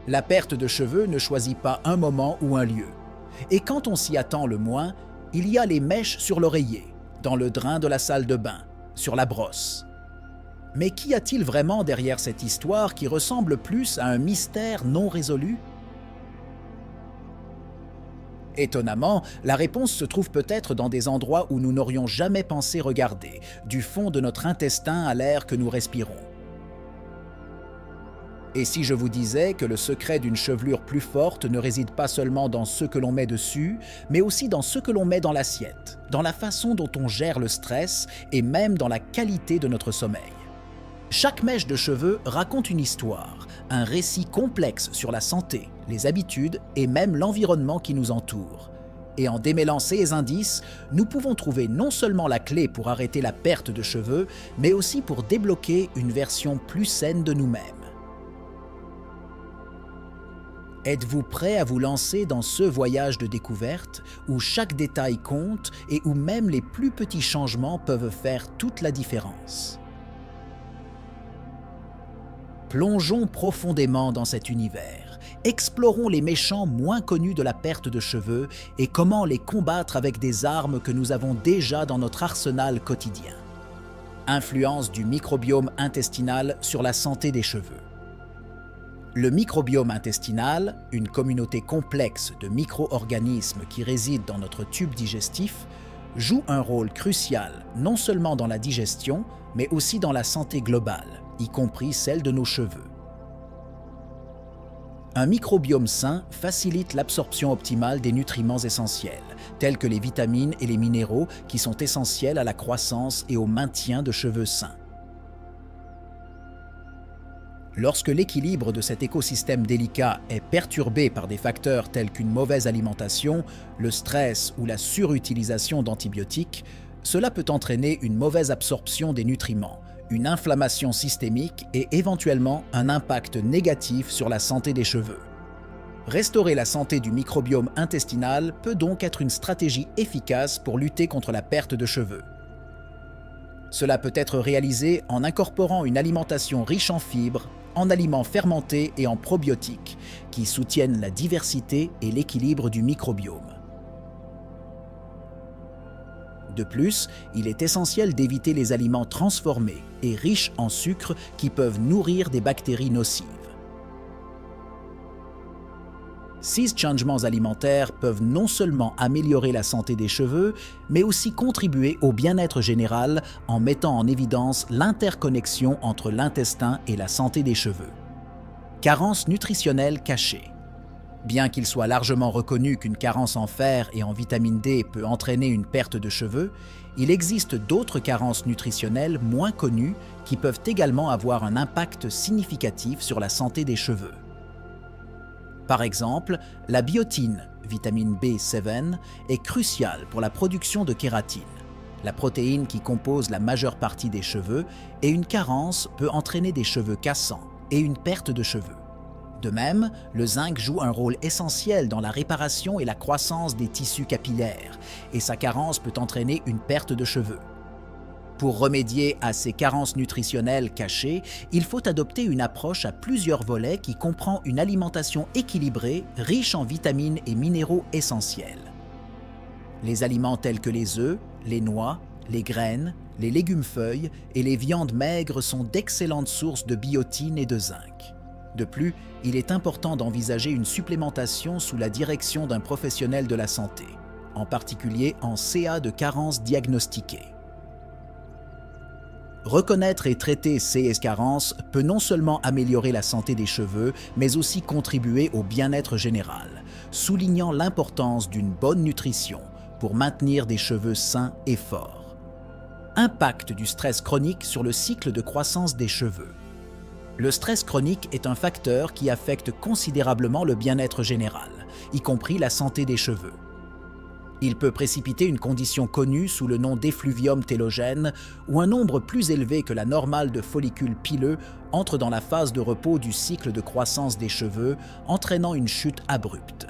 La perte de cheveux ne choisit pas un moment ou un lieu. Et quand on s'y attend le moins, il y a les mèches sur l'oreiller, dans le drain de la salle de bain, sur la brosse. Mais qu'y a-t-il vraiment derrière cette histoire qui ressemble plus à un mystère non résolu? Étonnamment, la réponse se trouve peut-être dans des endroits où nous n'aurions jamais pensé regarder, du fond de notre intestin à l'air que nous respirons. Et si je vous disais que le secret d'une chevelure plus forte ne réside pas seulement dans ce que l'on met dessus, mais aussi dans ce que l'on met dans l'assiette, dans la façon dont on gère le stress et même dans la qualité de notre sommeil. Chaque mèche de cheveux raconte une histoire, un récit complexe sur la santé, les habitudes et même l'environnement qui nous entoure. Et en démêlant ces indices, nous pouvons trouver non seulement la clé pour arrêter la perte de cheveux, mais aussi pour débloquer une version plus saine de nous-mêmes. Êtes-vous prêt à vous lancer dans ce voyage de découverte où chaque détail compte et où même les plus petits changements peuvent faire toute la différence? Plongeons profondément dans cet univers, explorons les méchants moins connus de la perte de cheveux et comment les combattre avec des armes que nous avons déjà dans notre arsenal quotidien. Influence du microbiome intestinal sur la santé des cheveux. Le microbiome intestinal, une communauté complexe de micro-organismes qui résident dans notre tube digestif, joue un rôle crucial non seulement dans la digestion, mais aussi dans la santé globale, y compris celle de nos cheveux. Un microbiome sain facilite l'absorption optimale des nutriments essentiels, tels que les vitamines et les minéraux qui sont essentiels à la croissance et au maintien de cheveux sains. Lorsque l'équilibre de cet écosystème délicat est perturbé par des facteurs tels qu'une mauvaise alimentation, le stress ou la surutilisation d'antibiotiques, cela peut entraîner une mauvaise absorption des nutriments, une inflammation systémique et éventuellement un impact négatif sur la santé des cheveux. Restaurer la santé du microbiome intestinal peut donc être une stratégie efficace pour lutter contre la perte de cheveux. Cela peut être réalisé en incorporant une alimentation riche en fibres, en aliments fermentés et en probiotiques, qui soutiennent la diversité et l'équilibre du microbiome. De plus, il est essentiel d'éviter les aliments transformés et riches en sucre qui peuvent nourrir des bactéries nocives. Ces changements alimentaires peuvent non seulement améliorer la santé des cheveux, mais aussi contribuer au bien-être général en mettant en évidence l'interconnexion entre l'intestin et la santé des cheveux. Carence nutritionnelle cachée. Bien qu'il soit largement reconnu qu'une carence en fer et en vitamine D peut entraîner une perte de cheveux, il existe d'autres carences nutritionnelles moins connues qui peuvent également avoir un impact significatif sur la santé des cheveux. Par exemple, la biotine, vitamine B7, est cruciale pour la production de kératine, la protéine qui compose la majeure partie des cheveux, et une carence peut entraîner des cheveux cassants et une perte de cheveux. De même, le zinc joue un rôle essentiel dans la réparation et la croissance des tissus capillaires, et sa carence peut entraîner une perte de cheveux. Pour remédier à ces carences nutritionnelles cachées, il faut adopter une approche à plusieurs volets qui comprend une alimentation équilibrée, riche en vitamines et minéraux essentiels. Les aliments tels que les œufs, les noix, les graines, les légumes-feuilles et les viandes maigres sont d'excellentes sources de biotine et de zinc. De plus, il est important d'envisager une supplémentation sous la direction d'un professionnel de la santé, en particulier en cas de carence diagnostiquée. Reconnaître et traiter ces carences peut non seulement améliorer la santé des cheveux, mais aussi contribuer au bien-être général, soulignant l'importance d'une bonne nutrition pour maintenir des cheveux sains et forts. Impact du stress chronique sur le cycle de croissance des cheveux. Le stress chronique est un facteur qui affecte considérablement le bien-être général, y compris la santé des cheveux. Il peut précipiter une condition connue sous le nom d'effluvium télogène, où un nombre plus élevé que la normale de follicules pileux entre dans la phase de repos du cycle de croissance des cheveux, entraînant une chute abrupte.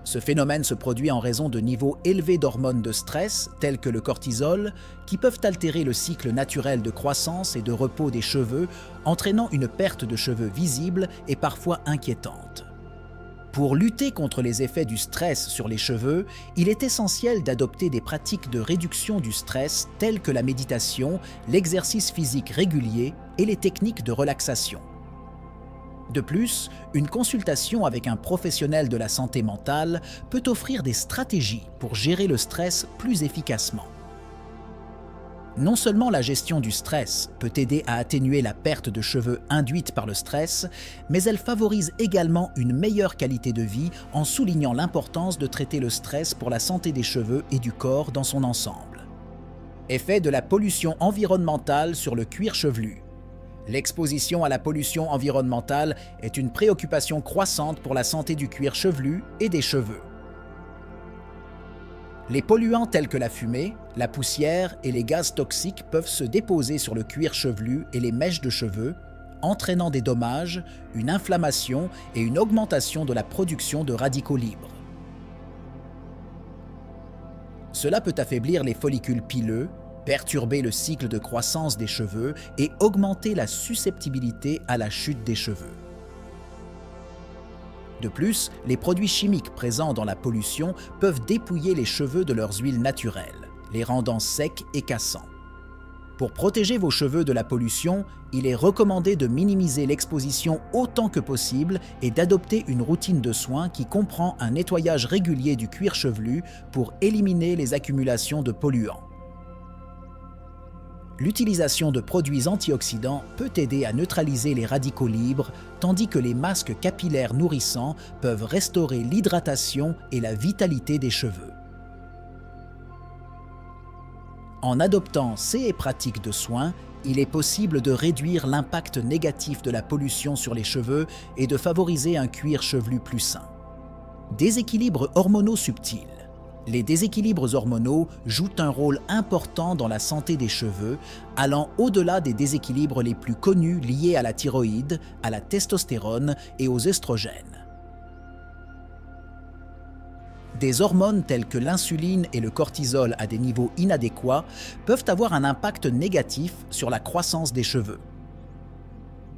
Ce phénomène se produit en raison de niveaux élevés d'hormones de stress, tels que le cortisol, qui peuvent altérer le cycle naturel de croissance et de repos des cheveux, entraînant une perte de cheveux visible et parfois inquiétante. Pour lutter contre les effets du stress sur les cheveux, il est essentiel d'adopter des pratiques de réduction du stress telles que la méditation, l'exercice physique régulier et les techniques de relaxation. De plus, une consultation avec un professionnel de la santé mentale peut offrir des stratégies pour gérer le stress plus efficacement. Non seulement la gestion du stress peut aider à atténuer la perte de cheveux induite par le stress, mais elle favorise également une meilleure qualité de vie en soulignant l'importance de traiter le stress pour la santé des cheveux et du corps dans son ensemble. Effet de la pollution environnementale sur le cuir chevelu. L'exposition à la pollution environnementale est une préoccupation croissante pour la santé du cuir chevelu et des cheveux. Les polluants tels que la fumée, la poussière et les gaz toxiques peuvent se déposer sur le cuir chevelu et les mèches de cheveux, entraînant des dommages, une inflammation et une augmentation de la production de radicaux libres. Cela peut affaiblir les follicules pileux, perturber le cycle de croissance des cheveux et augmenter la susceptibilité à la chute des cheveux. De plus, les produits chimiques présents dans la pollution peuvent dépouiller les cheveux de leurs huiles naturelles, les rendant secs et cassants. Pour protéger vos cheveux de la pollution, il est recommandé de minimiser l'exposition autant que possible et d'adopter une routine de soins qui comprend un nettoyage régulier du cuir chevelu pour éliminer les accumulations de polluants. L'utilisation de produits antioxydants peut aider à neutraliser les radicaux libres, tandis que les masques capillaires nourrissants peuvent restaurer l'hydratation et la vitalité des cheveux. En adoptant ces pratiques de soins, il est possible de réduire l'impact négatif de la pollution sur les cheveux et de favoriser un cuir chevelu plus sain. Déséquilibres hormonaux subtils. Les déséquilibres hormonaux jouent un rôle important dans la santé des cheveux, allant au-delà des déséquilibres les plus connus liés à la thyroïde, à la testostérone et aux œstrogènes. Des hormones telles que l'insuline et le cortisol à des niveaux inadéquats peuvent avoir un impact négatif sur la croissance des cheveux.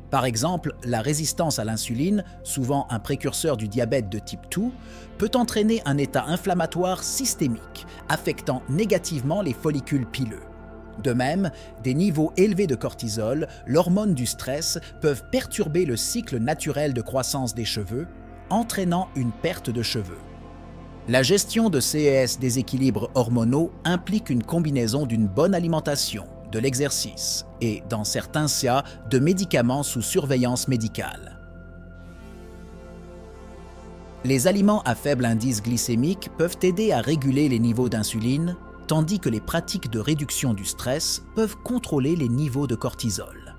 Par exemple, la résistance à l'insuline, souvent un précurseur du diabète de type 2, peut entraîner un état inflammatoire systémique, affectant négativement les follicules pileux. De même, des niveaux élevés de cortisol, l'hormone du stress, peuvent perturber le cycle naturel de croissance des cheveux, entraînant une perte de cheveux. La gestion de ces déséquilibres hormonaux implique une combinaison d'une bonne alimentation, de l'exercice et, dans certains cas, de médicaments sous surveillance médicale. Les aliments à faible indice glycémique peuvent aider à réguler les niveaux d'insuline, tandis que les pratiques de réduction du stress peuvent contrôler les niveaux de cortisol.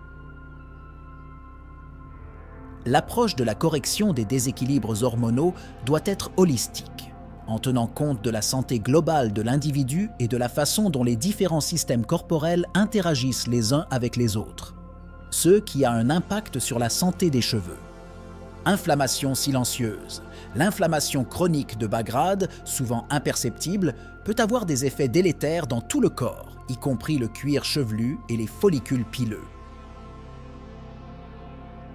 L'approche de la correction des déséquilibres hormonaux doit être holistique, en tenant compte de la santé globale de l'individu et de la façon dont les différents systèmes corporels interagissent les uns avec les autres, ce qui a un impact sur la santé des cheveux. Inflammation silencieuse. L'inflammation chronique de bas grade, souvent imperceptible, peut avoir des effets délétères dans tout le corps, y compris le cuir chevelu et les follicules pileux.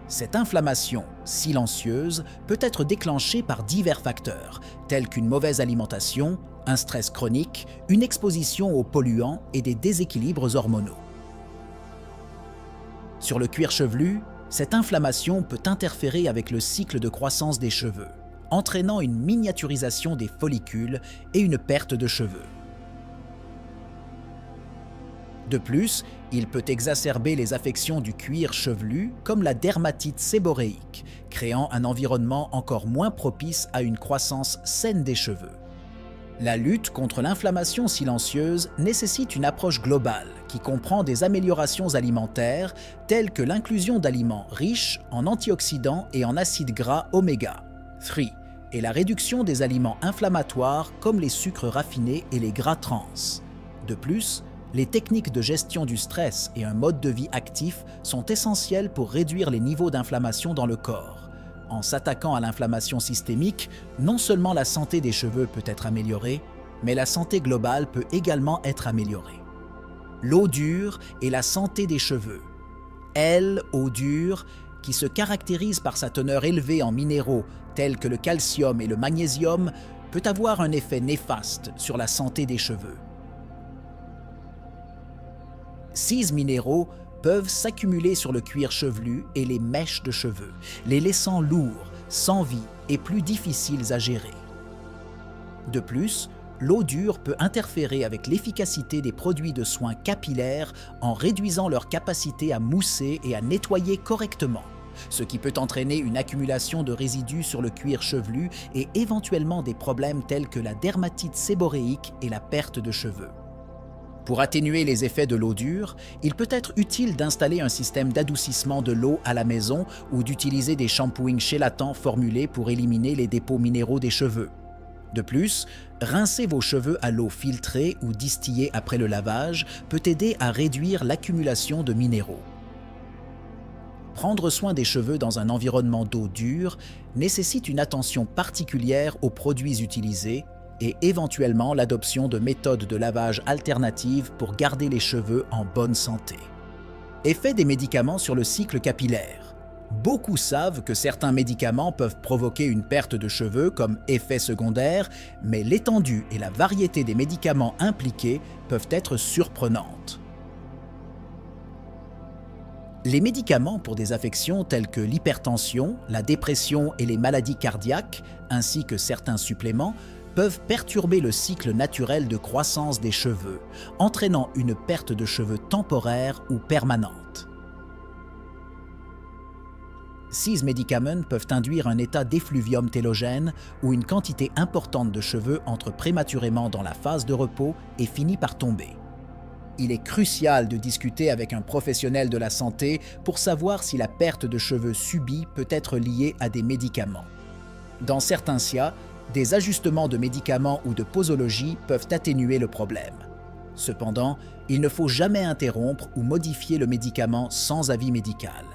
Cette inflammation silencieuse peut être déclenchée par divers facteurs, tels qu'une mauvaise alimentation, un stress chronique, une exposition aux polluants et des déséquilibres hormonaux. Sur le cuir chevelu, cette inflammation peut interférer avec le cycle de croissance des cheveux, entraînant une miniaturisation des follicules et une perte de cheveux. De plus, il peut exacerber les affections du cuir chevelu comme la dermatite séboréique, créant un environnement encore moins propice à une croissance saine des cheveux. La lutte contre l'inflammation silencieuse nécessite une approche globale qui comprend des améliorations alimentaires telles que l'inclusion d'aliments riches en antioxydants et en acides gras oméga 3 et la réduction des aliments inflammatoires comme les sucres raffinés et les gras trans. De plus, les techniques de gestion du stress et un mode de vie actif sont essentiels pour réduire les niveaux d'inflammation dans le corps, En s'attaquant à l'inflammation systémique, non seulement la santé des cheveux peut être améliorée, mais la santé globale peut également être améliorée. L'eau dure et la santé des cheveux. L'eau dure, qui se caractérise par sa teneur élevée en minéraux tels que le calcium et le magnésium, peut avoir un effet néfaste sur la santé des cheveux. Ces minéraux peuvent s'accumuler sur le cuir chevelu et les mèches de cheveux, les laissant lourds, sans vie et plus difficiles à gérer. De plus, l'eau dure peut interférer avec l'efficacité des produits de soins capillaires en réduisant leur capacité à mousser et à nettoyer correctement, ce qui peut entraîner une accumulation de résidus sur le cuir chevelu et éventuellement des problèmes tels que la dermatite séboréique et la perte de cheveux. Pour atténuer les effets de l'eau dure, il peut être utile d'installer un système d'adoucissement de l'eau à la maison ou d'utiliser des shampooings chélatants formulés pour éliminer les dépôts minéraux des cheveux. De plus, rincer vos cheveux à l'eau filtrée ou distillée après le lavage peut aider à réduire l'accumulation de minéraux. Prendre soin des cheveux dans un environnement d'eau dure nécessite une attention particulière aux produits utilisés et éventuellement l'adoption de méthodes de lavage alternatives pour garder les cheveux en bonne santé. Effet des médicaments sur le cycle capillaire. Beaucoup savent que certains médicaments peuvent provoquer une perte de cheveux comme effet secondaire, mais l'étendue et la variété des médicaments impliqués peuvent être surprenantes. Les médicaments pour des affections telles que l'hypertension, la dépression et les maladies cardiaques, ainsi que certains suppléments, peuvent perturber le cycle naturel de croissance des cheveux, entraînant une perte de cheveux temporaire ou permanente. Ces médicaments peuvent induire un état d'effluvium télogène où une quantité importante de cheveux entre prématurément dans la phase de repos et finit par tomber. Il est crucial de discuter avec un professionnel de la santé pour savoir si la perte de cheveux subie peut être liée à des médicaments. Dans certains cas, des ajustements de médicaments ou de posologie peuvent atténuer le problème. Cependant, il ne faut jamais interrompre ou modifier le médicament sans avis médical.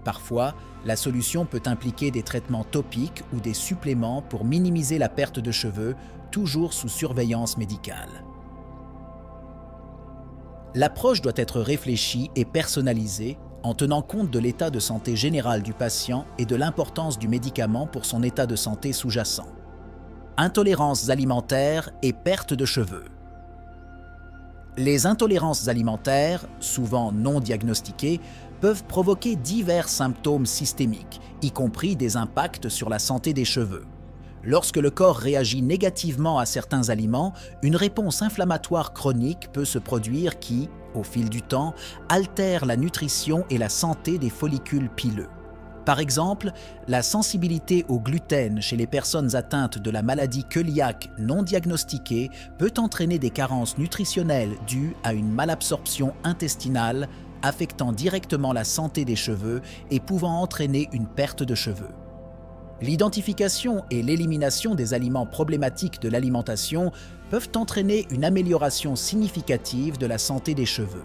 Parfois, la solution peut impliquer des traitements topiques ou des suppléments pour minimiser la perte de cheveux, toujours sous surveillance médicale. L'approche doit être réfléchie et personnalisée en tenant compte de l'état de santé général du patient et de l'importance du médicament pour son état de santé sous-jacent. Intolérances alimentaires et perte de cheveux. Les intolérances alimentaires, souvent non diagnostiquées, peuvent provoquer divers symptômes systémiques, y compris des impacts sur la santé des cheveux. Lorsque le corps réagit négativement à certains aliments, une réponse inflammatoire chronique peut se produire qui, au fil du temps, altère la nutrition et la santé des follicules pileux. Par exemple, la sensibilité au gluten chez les personnes atteintes de la maladie cœliaque non diagnostiquée peut entraîner des carences nutritionnelles dues à une malabsorption intestinale affectant directement la santé des cheveux et pouvant entraîner une perte de cheveux. L'identification et l'élimination des aliments problématiques de l'alimentation peuvent entraîner une amélioration significative de la santé des cheveux.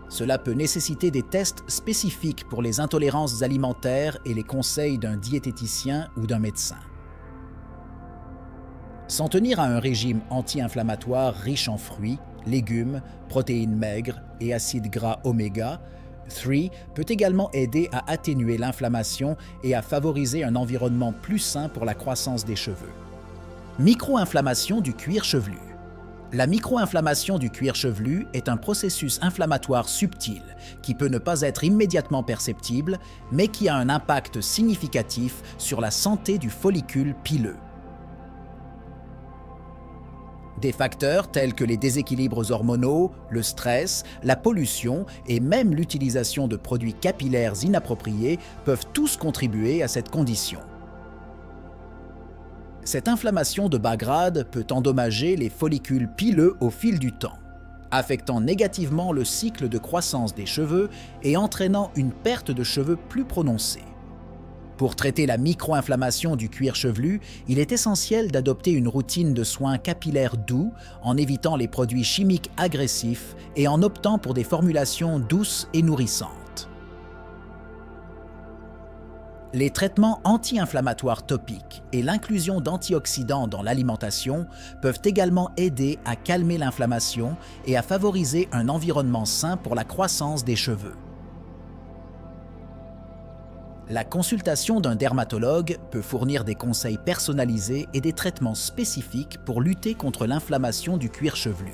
Cela peut nécessiter des tests spécifiques pour les intolérances alimentaires et les conseils d'un diététicien ou d'un médecin. S'en tenir à un régime anti-inflammatoire riche en fruits, légumes, protéines maigres et acides gras oméga 3 peut également aider à atténuer l'inflammation et à favoriser un environnement plus sain pour la croissance des cheveux. Micro-inflammation du cuir chevelu. La micro-inflammation du cuir chevelu est un processus inflammatoire subtil qui peut ne pas être immédiatement perceptible, mais qui a un impact significatif sur la santé du follicule pileux. Des facteurs tels que les déséquilibres hormonaux, le stress, la pollution et même l'utilisation de produits capillaires inappropriés peuvent tous contribuer à cette condition. Cette inflammation de bas grade peut endommager les follicules pileux au fil du temps, affectant négativement le cycle de croissance des cheveux et entraînant une perte de cheveux plus prononcée. Pour traiter la micro-inflammation du cuir chevelu, il est essentiel d'adopter une routine de soins capillaires doux en évitant les produits chimiques agressifs et en optant pour des formulations douces et nourrissantes. Les traitements anti-inflammatoires topiques et l'inclusion d'antioxydants dans l'alimentation peuvent également aider à calmer l'inflammation et à favoriser un environnement sain pour la croissance des cheveux. La consultation d'un dermatologue peut fournir des conseils personnalisés et des traitements spécifiques pour lutter contre l'inflammation du cuir chevelu.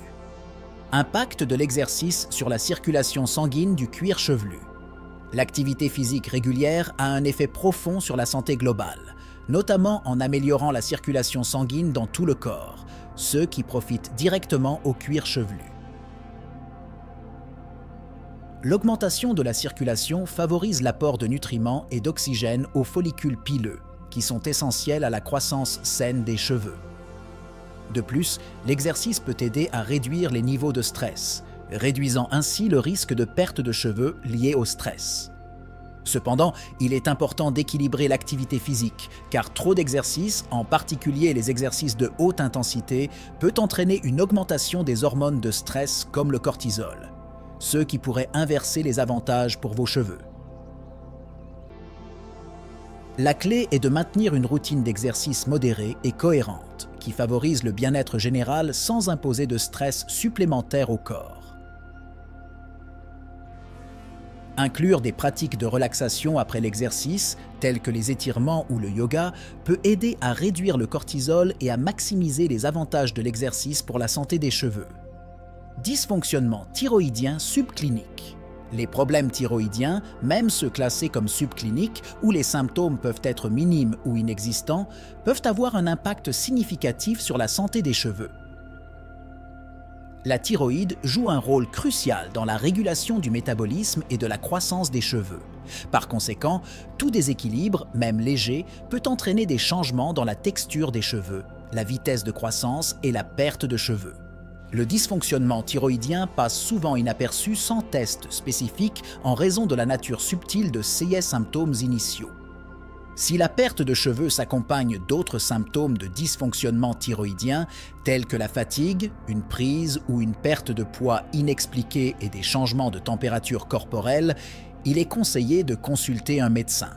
Impact de l'exercice sur la circulation sanguine du cuir chevelu. L'activité physique régulière a un effet profond sur la santé globale, notamment en améliorant la circulation sanguine dans tout le corps, ce qui profite directement au cuir chevelu. L'augmentation de la circulation favorise l'apport de nutriments et d'oxygène aux follicules pileux, qui sont essentiels à la croissance saine des cheveux. De plus, l'exercice peut aider à réduire les niveaux de stress, réduisant ainsi le risque de perte de cheveux lié au stress. Cependant, il est important d'équilibrer l'activité physique, car trop d'exercices, en particulier les exercices de haute intensité, peut entraîner une augmentation des hormones de stress comme le cortisol, ce qui pourrait inverser les avantages pour vos cheveux. La clé est de maintenir une routine d'exercice modérée et cohérente, qui favorise le bien-être général sans imposer de stress supplémentaire au corps. Inclure des pratiques de relaxation après l'exercice, telles que les étirements ou le yoga, peut aider à réduire le cortisol et à maximiser les avantages de l'exercice pour la santé des cheveux. Dysfonctionnement thyroïdien subclinique. Les problèmes thyroïdiens, même ceux classés comme subcliniques, où les symptômes peuvent être minimes ou inexistants, peuvent avoir un impact significatif sur la santé des cheveux. La thyroïde joue un rôle crucial dans la régulation du métabolisme et de la croissance des cheveux. Par conséquent, tout déséquilibre, même léger, peut entraîner des changements dans la texture des cheveux, la vitesse de croissance et la perte de cheveux. Le dysfonctionnement thyroïdien passe souvent inaperçu sans test spécifique en raison de la nature subtile de ces symptômes initiaux. Si la perte de cheveux s'accompagne d'autres symptômes de dysfonctionnement thyroïdien, tels que la fatigue, une prise ou une perte de poids inexpliquée et des changements de température corporelle, il est conseillé de consulter un médecin.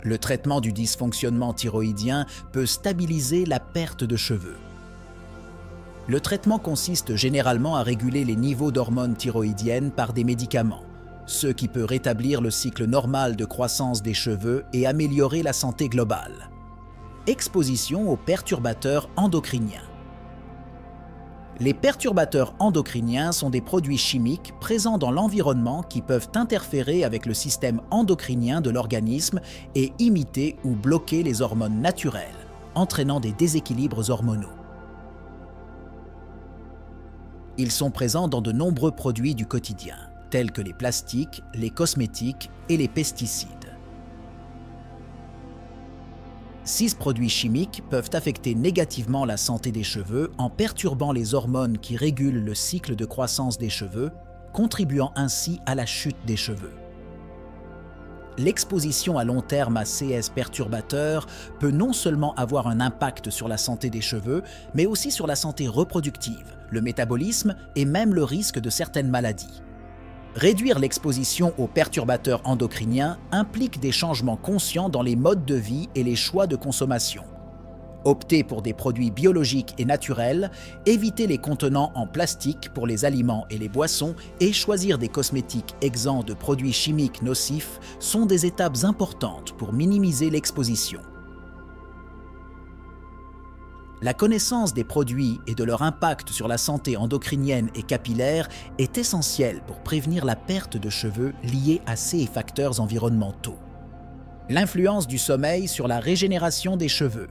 Le traitement du dysfonctionnement thyroïdien peut stabiliser la perte de cheveux. Le traitement consiste généralement à réguler les niveaux d'hormones thyroïdiennes par des médicaments, ce qui peut rétablir le cycle normal de croissance des cheveux et améliorer la santé globale. Exposition aux perturbateurs endocriniens. Les perturbateurs endocriniens sont des produits chimiques présents dans l'environnement qui peuvent interférer avec le système endocrinien de l'organisme et imiter ou bloquer les hormones naturelles, entraînant des déséquilibres hormonaux. Ils sont présents dans de nombreux produits du quotidien, tels que les plastiques, les cosmétiques et les pesticides. 6 produits chimiques peuvent affecter négativement la santé des cheveux en perturbant les hormones qui régulent le cycle de croissance des cheveux, contribuant ainsi à la chute des cheveux. L'exposition à long terme à ces perturbateurs peut non seulement avoir un impact sur la santé des cheveux, mais aussi sur la santé reproductive, le métabolisme et même le risque de certaines maladies. Réduire l'exposition aux perturbateurs endocriniens implique des changements conscients dans les modes de vie et les choix de consommation. Opter pour des produits biologiques et naturels, éviter les contenants en plastique pour les aliments et les boissons et choisir des cosmétiques exempts de produits chimiques nocifs sont des étapes importantes pour minimiser l'exposition. La connaissance des produits et de leur impact sur la santé endocrinienne et capillaire est essentielle pour prévenir la perte de cheveux liée à ces facteurs environnementaux. L'influence du sommeil sur la régénération des cheveux.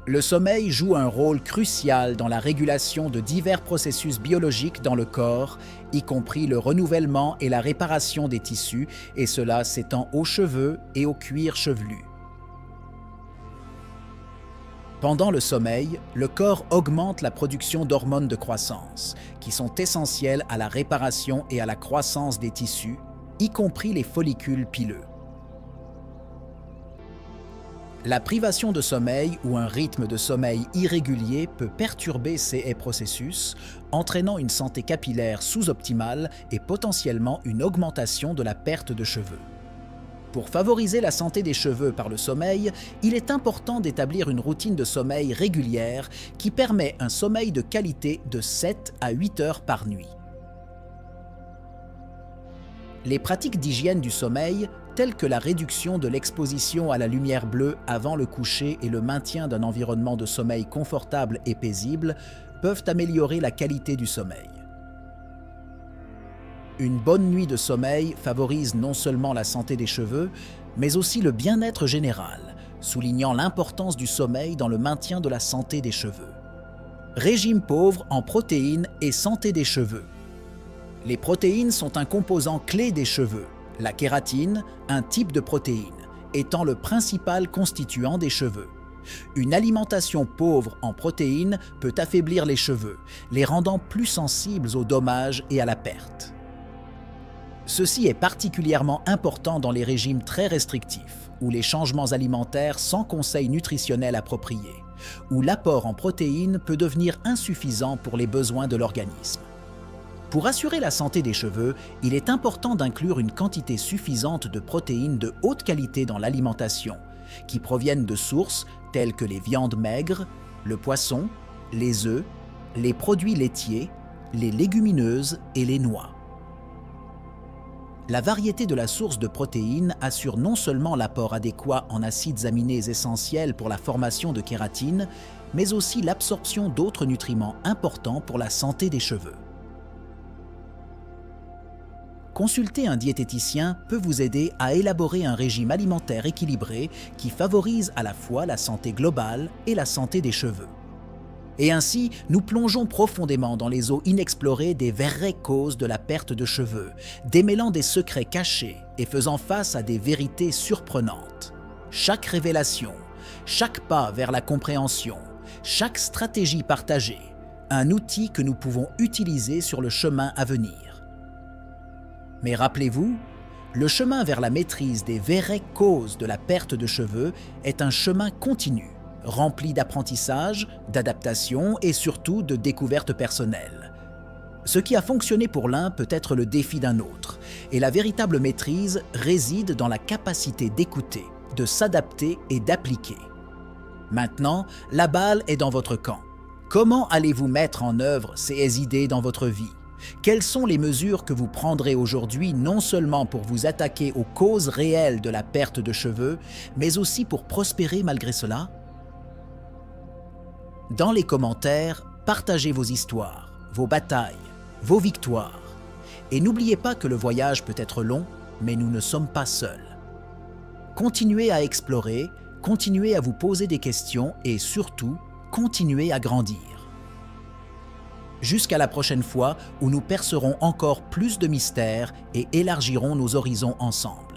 Le sommeil joue un rôle crucial dans la régulation de divers processus biologiques dans le corps, y compris le renouvellement et la réparation des tissus, et cela s'étend aux cheveux et au cuir chevelu. Pendant le sommeil, le corps augmente la production d'hormones de croissance, qui sont essentielles à la réparation et à la croissance des tissus, y compris les follicules pileux. La privation de sommeil ou un rythme de sommeil irrégulier peut perturber ces processus, entraînant une santé capillaire sous-optimale et potentiellement une augmentation de la perte de cheveux. Pour favoriser la santé des cheveux par le sommeil, il est important d'établir une routine de sommeil régulière qui permet un sommeil de qualité de 7 à 8 heures par nuit. Les pratiques d'hygiène du sommeil, telles que la réduction de l'exposition à la lumière bleue avant le coucher et le maintien d'un environnement de sommeil confortable et paisible, peuvent améliorer la qualité du sommeil. Une bonne nuit de sommeil favorise non seulement la santé des cheveux, mais aussi le bien-être général, soulignant l'importance du sommeil dans le maintien de la santé des cheveux. Régime pauvre en protéines et santé des cheveux. Les protéines sont un composant clé des cheveux, la kératine, un type de protéine, étant le principal constituant des cheveux. Une alimentation pauvre en protéines peut affaiblir les cheveux, les rendant plus sensibles aux dommages et à la perte. Ceci est particulièrement important dans les régimes très restrictifs, ou les changements alimentaires sans conseil nutritionnel approprié, où l'apport en protéines peut devenir insuffisant pour les besoins de l'organisme. Pour assurer la santé des cheveux, il est important d'inclure une quantité suffisante de protéines de haute qualité dans l'alimentation, qui proviennent de sources telles que les viandes maigres, le poisson, les œufs, les produits laitiers, les légumineuses et les noix. La variété de la source de protéines assure non seulement l'apport adéquat en acides aminés essentiels pour la formation de kératine, mais aussi l'absorption d'autres nutriments importants pour la santé des cheveux. Consulter un diététicien peut vous aider à élaborer un régime alimentaire équilibré qui favorise à la fois la santé globale et la santé des cheveux. Et ainsi, nous plongeons profondément dans les eaux inexplorées des vraies causes de la perte de cheveux, démêlant des secrets cachés et faisant face à des vérités surprenantes. Chaque révélation, chaque pas vers la compréhension, chaque stratégie partagée, un outil que nous pouvons utiliser sur le chemin à venir. Mais rappelez-vous, le chemin vers la maîtrise des vraies causes de la perte de cheveux est un chemin continu, rempli d'apprentissage, d'adaptation et surtout de découvertes personnelles. Ce qui a fonctionné pour l'un peut être le défi d'un autre, et la véritable maîtrise réside dans la capacité d'écouter, de s'adapter et d'appliquer. Maintenant, la balle est dans votre camp. Comment allez-vous mettre en œuvre ces idées dans votre vie? Quelles sont les mesures que vous prendrez aujourd'hui non seulement pour vous attaquer aux causes réelles de la perte de cheveux, mais aussi pour prospérer malgré cela? Dans les commentaires, partagez vos histoires, vos batailles, vos victoires. Et n'oubliez pas que le voyage peut être long, mais nous ne sommes pas seuls. Continuez à explorer, continuez à vous poser des questions et surtout, continuez à grandir. Jusqu'à la prochaine fois où nous percerons encore plus de mystères et élargirons nos horizons ensemble.